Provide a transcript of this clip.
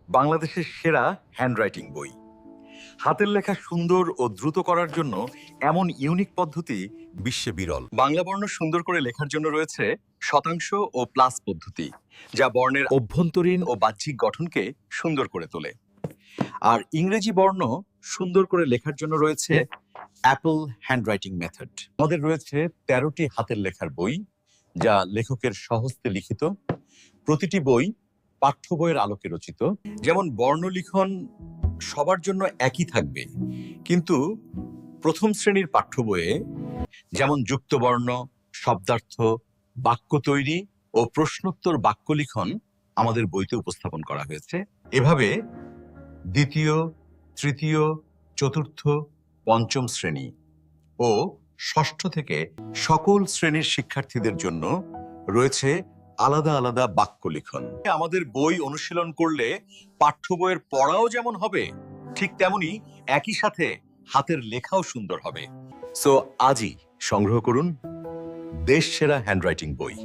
বাংলাদেশের সেরা হ্যান্ডরাইটিং বই। হাতের লেখা সুন্দর ও দ্রুত করার জন্য এমন ইউনিক পদ্ধতি বিশ্বে বিরল। বাংলা বর্ণ সুন্দর করে লেখার জন্য রয়েছে শতাংশ ও প্লাস পদ্ধতি, যা বর্ণের অভ্যন্তরীণ ও বাহ্যিক গঠনকে সুন্দর করে তোলে। আর ইংরেজি বর্ণ সুন্দর করে লেখার জন্য রয়েছে অ্যাপল হ্যান্ডরাইটিং মেথড। আমাদের রয়েছে ১৩টি হাতের লেখার বই, যা লেখকের স্বহস্তে লিখিত। প্রতিটি বই পাঠ্য বইয়ের আলোকে রচিত। যেমন বর্ণলিখন সবার জন্য একই থাকবে, কিন্তু প্রথম শ্রেণীর পাঠ্য বইয়ে যেমন যুক্তবর্ণ, শব্দার্থ, বাক্য তৈরি ও প্রশ্নোত্তর বাক্য লিখন আমাদের বইতে উপস্থাপন করা হয়েছে। এভাবে দ্বিতীয়, তৃতীয়, চতুর্থ, পঞ্চম শ্রেণী ও ষষ্ঠ থেকে সকল শ্রেণীর শিক্ষার্থীদের জন্য রয়েছে আলাদা আলাদা বাক্য লিখন। আমাদের বই অনুশীলন করলে পাঠ্য বইয়ের পড়াও যেমন হবে, ঠিক তেমনি একই সাথে হাতের লেখাও সুন্দর হবে। সো আজই সংগ্রহ করুন দেশ সেরা হ্যান্ডরাইটিং বই।